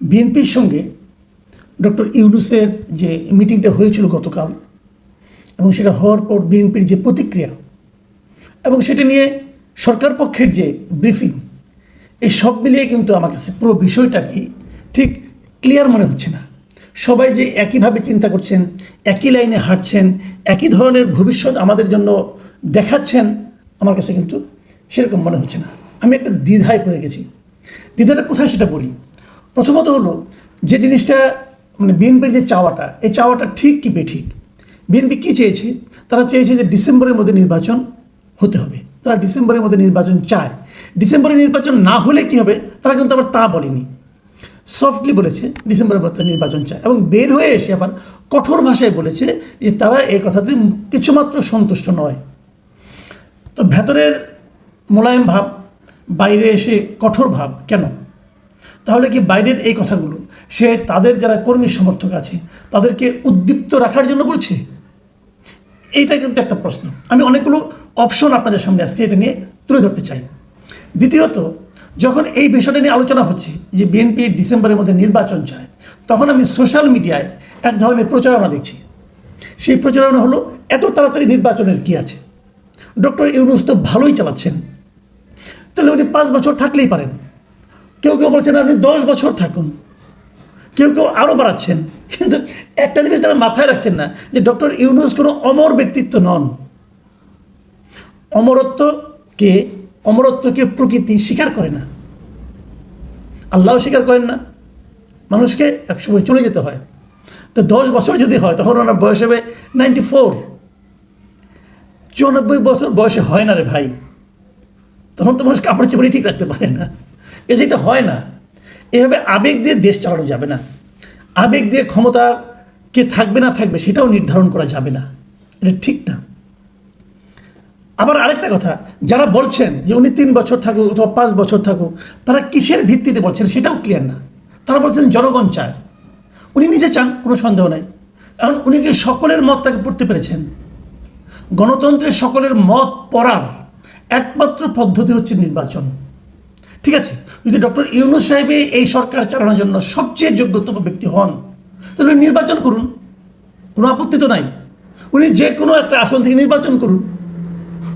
বিএনপির সঙ্গে ডক্টর ইউনূসের যে মিটিংটা হয়েছিল গতকাল এবং সেটা হওয়ার পর বিএনপির যে প্রতিক্রিয়া এবং সেটা নিয়ে সরকার পক্ষের যে ব্রিফিং, এই সব মিলিয়ে কিন্তু আমার কাছে পুরো বিষয়টা কি ঠিক ক্লিয়ার মনে হচ্ছে না। সবাই যে একইভাবে চিন্তা করছেন, একই লাইনে হাঁটছেন, একই ধরনের ভবিষ্যৎ আমাদের জন্য দেখাচ্ছেন, আমার কাছে কিন্তু সেরকম মনে হচ্ছে না। আমি একটা দ্বিধায় পড়ে গেছি। দ্বিধাটা কোথায় সেটা বলি। প্রথমত হলো যে জিনিসটা মানে বিএনপির যে চাওয়াটা, এই চাওয়াটা ঠিক কি বেঠিক। বিএনপি কী চেয়েছে? তারা চেয়েছে যে ডিসেম্বরের মধ্যে নির্বাচন হতে হবে। তারা ডিসেম্বরের মধ্যে নির্বাচন চায়। ডিসেম্বরে নির্বাচন না হলে কি হবে তারা কিন্তু আবার তা বলেনি, সফটলি বলেছে ডিসেম্বরের মধ্যে নির্বাচন চায় এবং বের হয়ে এসে আবার কঠোর ভাষায় বলেছে যে তারা এই কথাতে কিছুমাত্র সন্তুষ্ট নয়। তো ভেতরের মোলায়েম ভাব, বাইরে এসে কঠোর ভাব কেন? তাহলে কি বাইরের এই কথাগুলো সে তাদের যারা কর্মী সমর্থক আছে তাদেরকে উদ্দীপ্ত রাখার জন্য বলছে? এইটা কিন্তু একটা প্রশ্ন। আমি অনেকগুলো অপশন আপনাদের সামনে আজকে এটা নিয়ে তুলে ধরতে চাই। দ্বিতীয়ত, যখন এই বিষয়টা নিয়ে আলোচনা হচ্ছে যে বিএনপি ডিসেম্বরের মধ্যে নির্বাচন চায়, তখন আমি সোশ্যাল মিডিয়ায় এক ধরনের প্রচারণা দেখছি। সেই প্রচারণা হলো এত তাড়াতাড়ি নির্বাচনের কি আছে, ডক্টর ইউনূস তো ভালোই চালাচ্ছেন, তাহলে উনি 5 বছর থাকলেই পারেন। কেউ কেউ বলছেন আপনি 10 বছর থাকুন, কেউ কেউ আরও বাড়াচ্ছেন। কিন্তু একটা জিনিস তারা মাথায় রাখছেন না যে ডক্টর ইউনূস কোনো অমর ব্যক্তিত্ব নন। অমরত্বকে প্রকৃতি স্বীকার করে না, আল্লাহও স্বীকার করেন না। মানুষকে একসময় চলে যেতে হয়। তো 10 বছর যদি হয় তখন ওনার বয়স হবে 94। 94 বছর বয়সে হয় না রে ভাই, তখন তো মানুষ কাপড় চোপড়ই ঠিক রাখতে পারে না। এই যেটা হয় না, এভাবে আবেগ দিয়ে দেশ চালানো যাবে না। আবেগ দিয়ে ক্ষমতা কে থাকবে না থাকবে সেটাও নির্ধারণ করা যাবে না, এটা ঠিক না। আবার আরেকটা কথা, যারা বলছেন যে উনি 3 বছর থাকুক অথবা 5 বছর থাকুক, তারা কিসের ভিত্তিতে বলছেন সেটাও ক্লিয়ার না। তারা বলছেন জনগণ চায়, উনি নিজে চান, কোনো সন্দেহ নাই। এখন উনি কি সকলের মতটাকে পড়তে পেরেছেন? গণতন্ত্রের সকলের মত পড়ার একমাত্র পদ্ধতি হচ্ছে নির্বাচন। ঠিক আছে, যদি ডক্টর ইউনূস সাহেব এই সরকার চালানোর জন্য সবচেয়ে যোগ্যতম ব্যক্তি হন, তাহলে নির্বাচন করুন, কোনো আপত্তি তো নাই। উনি যে কোনো একটা আসন থেকে নির্বাচন করুন।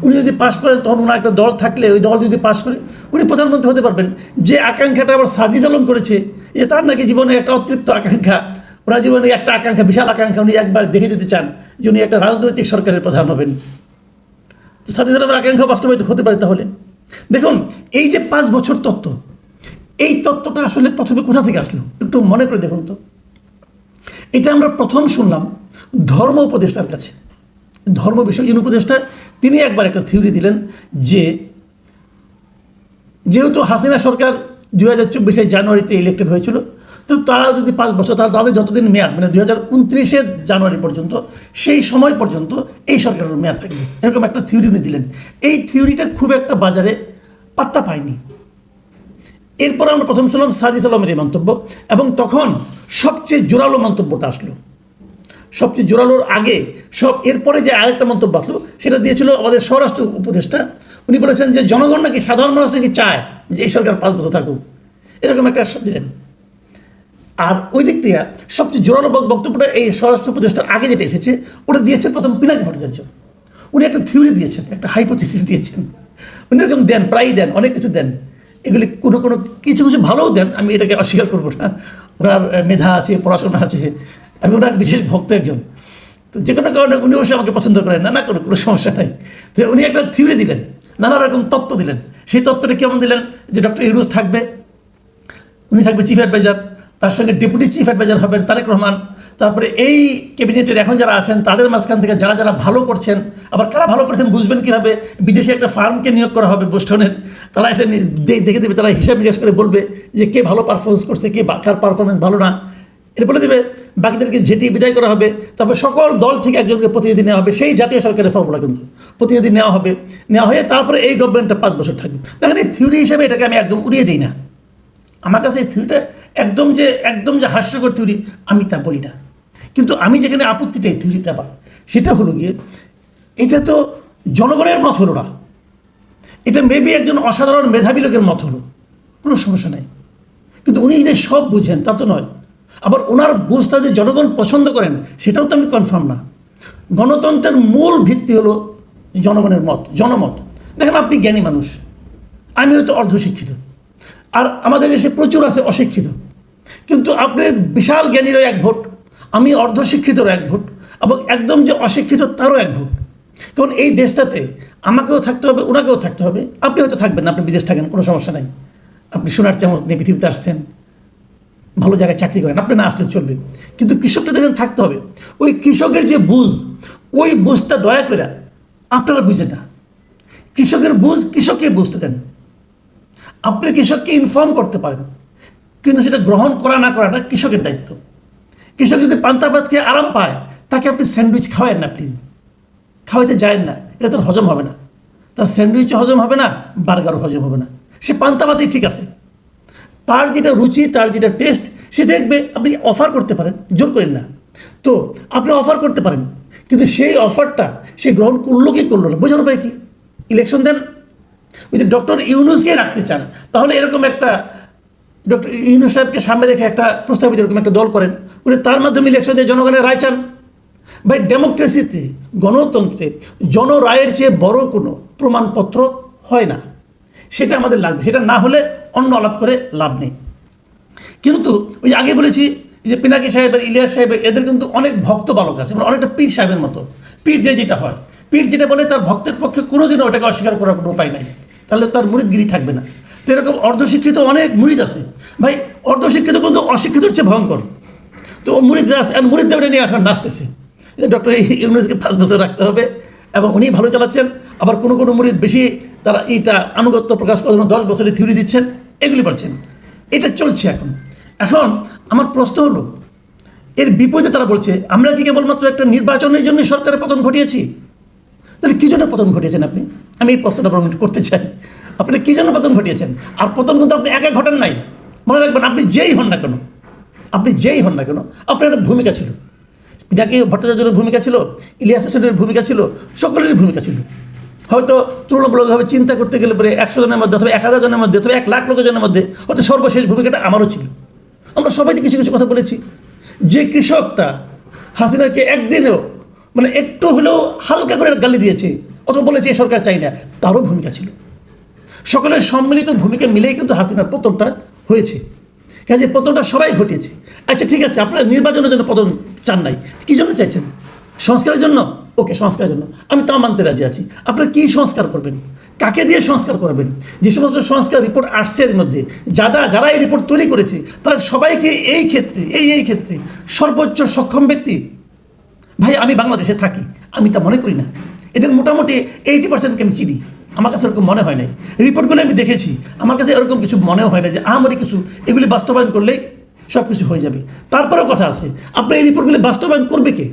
উনি যদি পাশ করেন তখন ওনার একটা দল থাকলে ওই দল যদি পাশ করে উনি প্রধানমন্ত্রী হতে পারবেন। যে আকাঙ্ক্ষাটা আবার সার্জিস আলম করেছে, এ তার নাকি জীবনে একটা অতৃপ্ত আকাঙ্ক্ষা, ওনার জীবনে একটা আকাঙ্ক্ষা, বিশাল আকাঙ্ক্ষা, উনি একবার দেখে যেতে চান যে উনি একটা রাজনৈতিক সরকারের প্রধান হবেন। সার্জিস আলমের আকাঙ্ক্ষা বাস্তবায়িত হতে পারে। তাহলে দেখুন, এই যে 5 বছর তত্ত্ব, এই তত্ত্বটা আসলে প্রথমে কোথা থেকে আসলো একটু মনে করে দেখুন তো। এটা আমরা প্রথম শুনলাম ধর্ম উপদেষ্টার কাছে। ধর্ম বিষয়ক উপদেষ্টা তিনি একবার একটা থিওরি দিলেন যে যেহেতু হাসিনা সরকার 2024 জানুয়ারিতে ইলেক্টেড হয়েছিল, তো তারা যদি 5 বছর, তাদের যতদিন মেয়াদ মানে 2029 জানুয়ারি পর্যন্ত, সেই সময় পর্যন্ত এই সরকারের মেয়াদ থাকবে, এরকম একটা থিওরি উনি দিলেন। এই থিওরিটা খুব একটা বাজারে পাত্তা পায়নি। এরপর আমরা প্রথম শুনলাম সার্জিস আলমের এই মন্তব্য, এবং তখন সবচেয়ে জোরালো মন্তব্যটা আসলো। সবচেয়ে জোরালোর আগে এরপরে যে আরেকটা মন্তব্য আসলো সেটা দিয়েছিল আমাদের স্বরাষ্ট্র উপদেষ্টা। উনি বলেছেন যে জনগণ নাকি, সাধারণ মানুষ নাকি চায় যে এই সরকার 5 বছর থাকুক, এরকম একটা দিলেন। আর ওই দিক থেকে সবচেয়ে জোরালো বক্তব্যটা এই স্বরাষ্ট্র উপদেষ্টার আগে যেটা এসেছে ওটা দিয়েছেন প্রথম পিনাকি ভট্টাচার্য। উনি একটা থিওরি দিয়েছেন, একটা হাইপোথিসিস দিয়েছেন। উনি এরকম দেন, প্রায়ই দেন, অনেক কিছু দেন। এগুলি কোনো কিছু ভালোও দেন, আমি এটাকে অস্বীকার করবো না। ওনার মেধা আছে, পড়াশোনা আছে, আমি ওনার বিশেষ ভক্ত একজন। তো যে কোনো কারণে উনি অবশ্যই আমাকে পছন্দ করেন না, কোনো সমস্যা নাই। তো উনি একটা থিওরি দিলেন, নানা রকম তত্ত্ব দিলেন। সেই তত্ত্বটা কেমন দিলেন? যে ডক্টর ইউনূস থাকবে, উনি থাকবে চিফ অ্যাডভাইজার, তার সঙ্গে ডেপুটি চিফ অ্যাডভাইজার হবেন তারেক রহমান। তারপরে এই ক্যাবিনেটের এখন যারা আছেন তাদের মাঝখান থেকে যারা ভালো করছেন, আবার কারা ভালো করছেন বুঝবেন কীভাবে? বিদেশে একটা ফার্মকে নিয়োগ করা হবে বোস্টনের, তারা এসে দেখে দেবে, তারা হিসাব নিকাশ করে বলবে যে কে ভালো পারফরমেন্স করছে, কে কার পারফরমেন্স ভালো না, এটা বলে দেবে। বাকিদেরকে ঝেঁটিয়ে বিদায় করা হবে। তারপর সকল দল থেকে একজনকে প্রতিনিধি নেওয়া হবে, সেই জাতীয় সরকারের ফর্মুলা কিন্তু প্রতিনিধি নেওয়া হয়ে তারপরে এই গভর্নমেন্টটা 5 বছর থাকবে। দেখেন, এই থিওরি হিসেবে এটাকে আমি একদম উড়িয়ে দিই না। আমার কাছে এই থিওরিটা একদম যে হাস্যকর থিওরি আমি তা বলি না। কিন্তু আমি যেখানে আপত্তিটা এই থিওরিতে আবার সেটা হলো গিয়ে, এটা তো জনগণের মত হলো না, এটা মেবি একজন অসাধারণ মেধাবী লোকের মত হলো, কোনো সমস্যা নাই। কিন্তু উনি যে সব বুঝেন তা তো নয়। আবার ওনার বুঝটা যে জনগণ পছন্দ করেন সেটাও তো আমি কনফার্ম না। গণতন্ত্রের মূল ভিত্তি হলো জনগণের মত, জনমত। দেখেন, আপনি জ্ঞানী মানুষ, আমি হয়তো অর্ধশিক্ষিত, আর আমাদের দেশে প্রচুর আছে অশিক্ষিত, কিন্তু আপনি বিশাল জ্ঞানীরও এক ভোট, আমি অর্ধশিক্ষিতরও এক ভোট, এবং একদম যে অশিক্ষিত তারও এক ভোট। কারণ এই দেশটাতে আমাকেও থাকতে হবে, ওনাকেও থাকতে হবে। আপনি হয়তো থাকবেন না, আপনি বিদেশ থাকেন, কোনো সমস্যা নাই, আপনি সোনার চামচ নিয়ে পৃথিবীতে আসছেন, ভালো জায়গায় চাকরি করেন, আপনি না আসলে চলবে। কিন্তু কৃষকটা দেখেন থাকতে হবে। ওই কৃষকের যে বুঝ, ওই বুঝটা দয়া করে আপনারা বুঝেন না। কৃষকের বুঝ কৃষককে বুঝতে দেন। আপনি কৃষককে ইনফর্ম করতে পারেন, কিন্তু সেটা গ্রহণ করা না করাটা কৃষকের দায়িত্ব। কৃষক যদি পান্তা ভাত খেয়ে আরাম পায়, তাকে আপনি স্যান্ডউইচ খাওয়ায়েন না প্লিজ, খাওয়াইতে যায়েন না, এটা তার হজম হবে না। তার স্যান্ডউইচও হজম হবে না, বার্গারও হজম হবে না। সে পান্তা ভাতেই ঠিক আছে, তার যেটা রুচি, তার যেটা টেস্ট, সে দেখবে। আপনি অফার করতে পারেন, জোর করেন না তো, আপনি অফার করতে পারেন, কিন্তু সেই অফারটা সে গ্রহণ করলো কি করলো না, বোঝানো পায় কি? ইলেকশন দেন। ওই যে ডক্টর ইউনূসকে রাখতে চান, তাহলে এরকম একটা ডক্টর ইউনূস সাহেবকে সামনে রেখে একটা প্রস্তাবিত এরকম একটা দল করেন, উনি তার মাধ্যমে ইলেকশন দিয়ে জনগণের রায় চান। ভাই, ডেমোক্রেসিতে, গণতন্ত্রে জনরায়ের চেয়ে বড় কোনো প্রমাণপত্র হয় না। সেটা আমাদের লাগবে, সেটা না হলে অন্য আলাপ করে লাভ নেই। কিন্তু ওই আগে বলেছি যে পিনাকি সাহেবের, ইলিয়াস সাহেবের, এদের কিন্তু অনেক ভক্ত বালক আছে, মানে অনেকটা পীর সাহেবের মতো। পীর দিয়ে যেটা হয়, পীর যেটা বলে তার ভক্তের পক্ষে কোনোদিনও ওটাকে অস্বীকার করার কোনো উপায় নাই, তাহলে তার মুরিদগিরি থাকবে না। তো এরকম অর্ধশিক্ষিত অনেক মুরিদ আছে ভাই, অর্ধশিক্ষিত কিন্তু অশিক্ষিতর চেয়ে ভয়ঙ্কর। তো মুরিদরা আছে, আর মুরিদরা ওটা নিয়ে এখন নাচতেছে। ডক্টর ইউনূসকে 5 বছর রাখতে হবে, এবং উনি ভালো চালাচ্ছেন। আবার কোনো কোনো মুরিদ বেশি, তারা এইটা আনুগত্য প্রকাশ করার জন্য 10 বছরের থিওরি দিচ্ছেন, এগুলি পাচ্ছেন। এটা চলছে এখন। এখন আমার প্রশ্ন হলো, এর বিপরীতে তারা বলছে আমরা কি কেবলমাত্র একটা নির্বাচনের জন্য সরকারের পতন ঘটিয়েছি। তাহলে কী জন্য পতন ঘটিয়েছেন আপনি? আমি এই প্রশ্নটা করতে চাই, আপনি কী জন্য পতন ঘটিয়েছেন? আর পতন কিন্তু আপনি একা ঘটান নাই, মনে রাখবেন, আপনি যেই হন না কেন, আপনি যেই হন না কেন, আপনার একটা ভূমিকা ছিল। পিনাকি ভট্টাচার্যের ভূমিকা ছিল, ইলিয়াস হোসেনের ভূমিকা ছিল, সকলেরই ভূমিকা ছিল। হয়তো তুলনামূলকভাবে চিন্তা করতে গেলে পরে 100 জনের মধ্যে, অথবা 1000 জনের মধ্যে, অথবা 1 লাখ লোকজনের মধ্যে হয়তো সর্বশেষ ভূমিকাটা আমারও ছিল। আমরা সবাই কিছু কিছু কথা বলেছি। যে কৃষকটা হাসিনাকে একদিনেও, মানে একটু হলেও হালকা করে গালি দিয়েছে, অথবা বলেছে এই সরকার চাই না, তারও ভূমিকা ছিল। সকলের সম্মিলিত ভূমিকা মিলেই কিন্তু হাসিনার পতনটা হয়েছে। কাজে পতনটা সবাই ঘটিয়েছে। আচ্ছা ঠিক আছে, আপনারা নির্বাচনের জন্য পতন চান নাই, কী জন্য চাইছেন? সংস্কারের জন্য? ওকে, সংস্কারের জন্য আমি তাও মানতে রাজি আছি। আপনারা কী সংস্কার করবেন, কাকে দিয়ে সংস্কার করাবেন? যে সমস্ত সংস্কার রিপোর্ট আসছে এর মধ্যে, যারা এই রিপোর্ট তৈরি করেছে, তারা সবাইকে এই ক্ষেত্রে এই ক্ষেত্রে সর্বোচ্চ সক্ষম ব্যক্তি। ভাই, আমি বাংলাদেশে থাকি, আমি তা মনে করি না। এদের মোটামুটি 80% আমি চিনি, আমার কাছে এরকম মনে হয় নাই। রিপোর্টগুলো আমি দেখেছি, আমার কাছে এরকম কিছু মনেও হয় না যে আমারই কিছু এগুলি বাস্তবায়ন করলেই সব কিছু হয়ে যাবে। তারপরেও কথা আছে, আপনার এই রিপোর্টগুলি বাস্তবায়ন করবে কে?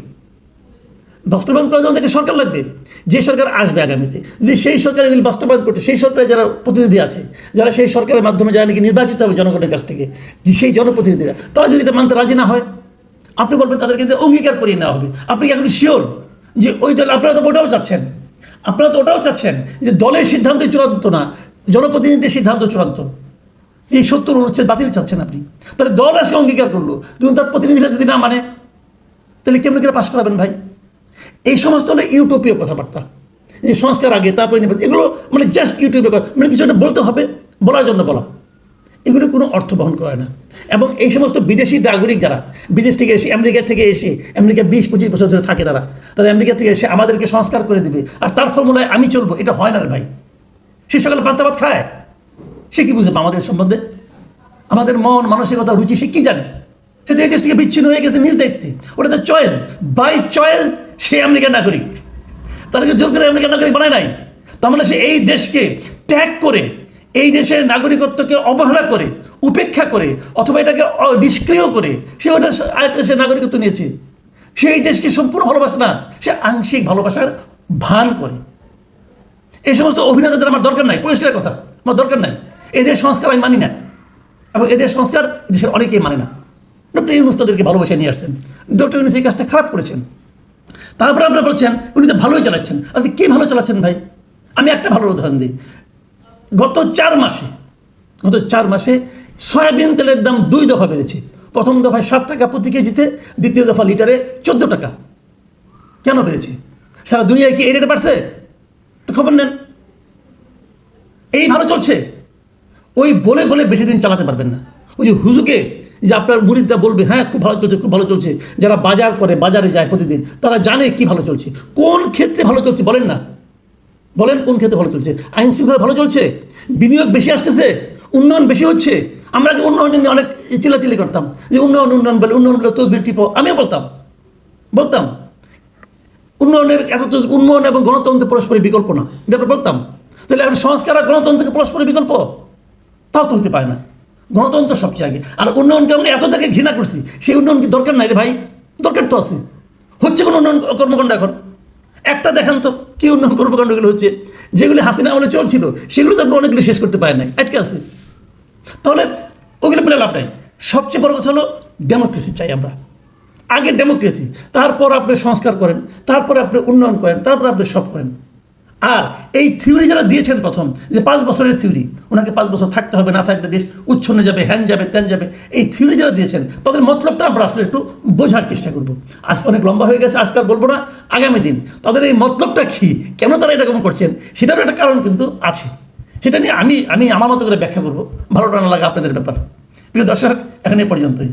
বাস্তবায়ন করার জন্য থেকে সরকার লাগবে। যে সরকার আসবে আগামীতে, যদি সেই সরকার এগুলি বাস্তবায়ন করতে, সেই সরকারের যারা প্রতিনিধি আছে, যারা সেই সরকারের মাধ্যমে যারা নাকি নির্বাচিত হবে জনগণের কাছ থেকে, সেই জনপ্রতিনিধিরা, তারা যদি এটা মানতে রাজি না হয়, আপনি বলবেন তাদেরকে অঙ্গীকার করিয়ে নেওয়া হবে। আপনি কি এখন শিওর যে ওই দল, আপনারা তো ওটাও চাচ্ছেন, আপনারা তো ওটাও চাচ্ছেন যে দলের সিদ্ধান্ত চূড়ান্ত না, জনপ্রতিনিধিদের সিদ্ধান্ত চূড়ান্ত, এই 70 অনুচ্ছেদ বাতিল চাচ্ছেন আপনি। তাহলে দল আজকে অঙ্গীকার করলো, কিন্তু তার প্রতিনিধিরা যদি না মানে, তাহলে কেমন করে পাশ করাবেন ভাই? এই সমস্ত হলো ইউটোপীয় কথাবার্তা, যে সংস্কার আগে তারপরে এগুলো মানে জাস্ট ইউটিউবে, মানে কিছু একটা বলতে হবে, বলার জন্য বলা, এগুলো কোনো অর্থ বহন করে না। এবং এই সমস্ত বিদেশি নাগরিক যারা বিদেশ থেকে এসে, আমেরিকা থেকে এসে, আমেরিকা 20-25 বছর ধরে থাকে, তারা আমেরিকা থেকে এসে আমাদেরকে সংস্কার করে দিবে, আর তার ফর্মুলায় আমি চলবো, এটা হয় না রে ভাই। সে সকালে পান্তা ভাত খায়, সে কি বুঝবে আমাদের সম্বন্ধে, আমাদের মন মানসিকতা রুচি সে কি জানে? সে তো এই দেশ থেকে বিচ্ছিন্ন হয়ে গেছে নিজ দায়িত্বে, ওটা তো চয়েস, বাই চয়েস সে আমেরিকার নাগরিক, তাদেরকে জোর করে আমেরিকার নাগরিক বানায় নাই। তার মানে সে এই দেশকে ত্যাগ করে, এই দেশের নাগরিকত্বকে অবহেলা করে, উপেক্ষা করে, অথবা এটাকে নিষ্ক্রিয় করে সে ওটা দেশের নাগরিকত্ব নিয়েছে। সে এই দেশকে সম্পূর্ণ ভালোবাসে না, সে আংশিক ভালোবাসার ভান করে। এই সমস্ত অভিনেতাদের আমার দরকার নাই, পরিষ্কার কথা, আমার দরকার নাই। এদের সংস্কার আমি মানি না, এবং এদের সংস্কার দেশের অনেকেই মানে না। ডক্টর ইউনূস তাদেরকে ভালোবাসে নিয়ে আসছেন, ডক্টর ইউনূস এই কাজটা খারাপ করেছেন। তারপরে আপনারা বলছেন উনি তো ভালোই চালাচ্ছেন। আপনি কী ভালো চালাচ্ছেন ভাই? আমি একটা ভালো উদাহরণ দিই। গত 4 মাসে সয়াবিন তেলের দাম 2 দফা বেড়েছে। প্রথম দফায় 7 টাকা প্রতি কেজিতে, দ্বিতীয় দফা লিটারে 14 টাকা। কেন বেড়েছে? সারা দুনিয়ায় কি এই রেটে বাড়ছে? তো খবর নেন। এই ভালো চলছে, ওই বলে বলে বেশি দিন চালাতে পারবেন না। ওই যে হুজুকে যে আপনার মুরিদরা বলবে হ্যাঁ খুব ভালো চলছে, খুব ভালো চলছে, যারা বাজার করে, বাজারে যায় প্রতিদিন, তারা জানে কি ভালো চলছে, কোন ক্ষেত্রে ভালো চলছে বলেন না, বলেন কোন ক্ষেত্রে ভালো চলছে? আইন শৃঙ্খলা ভালো চলছে, বিনিয়োগ বেশি আসতেছে, উন্নয়ন বেশি হচ্ছে। আমরা যে উন্নয়ন নিয়ে অনেক চিল্লাচিল্লি করতাম যে উন্নয়ন উন্নয়ন বলে তসবির টিপো, আমিও বলতাম উন্নয়নের উন্নয়ন এবং গণতন্ত্র পরস্পরের বিকল্প না, এটা বলতাম। তাহলে এখন সংস্কার আর গণতন্ত্রকে পরস্পরের বিকল্প? তাও তো হতে পারে না। গণতন্ত্র সবচেয়ে আগে, আর উন্নয়নকে আমরা এত থেকে ঘৃণা করছি, সেই উন্নয়ন কি দরকার নাই রে ভাই? দরকার তো আছে। হচ্ছে কোনো উন্নয়ন কর্মকাণ্ড এখন? একটা দেখান তো কি উন্নয়ন কর্মকাণ্ডগুলো হচ্ছে? যেগুলি হাসিনা আমলে চলছিল সেগুলো তো আমরা অনেকগুলো শেষ করতে পারে নাই, আটকে আছে। তাহলে ওগুলো বলে লাভ নাই। সবচেয়ে বড় কথা হলো ডেমোক্রেসি চাই আমরা। আগে ডেমোক্রেসি, তারপর আপনি সংস্কার করেন, তারপর আপনি উন্নয়ন করেন, তারপর আপনি সব করেন। আর এই থিওরি যারা দিয়েছেন প্রথম, যে 5 বছরের থিওরি, ওনাকে 5 বছর থাকতে হবে, না থাকলে দেশ উচ্ছন্নে যাবে, হ্যান যাবে, ত্যান যাবে, এই থিওরি যারা দিয়েছেন তাদের মতলবটা আমরা আসলে একটু বোঝার চেষ্টা করব। আজ অনেক লম্বা হয়ে গেছে, আজকাল বলবো না, আগামী দিন তাদের এই মতলবটা কী, কেন তারা এরকম করছেন, সেটারও একটা কারণ কিন্তু আছে। সেটা নিয়ে আমি আমার মতো করে ব্যাখ্যা করবো, ভালো না লাগে আপনাদের ব্যাপার। প্রিয় দর্শক, এখন এই পর্যন্তই।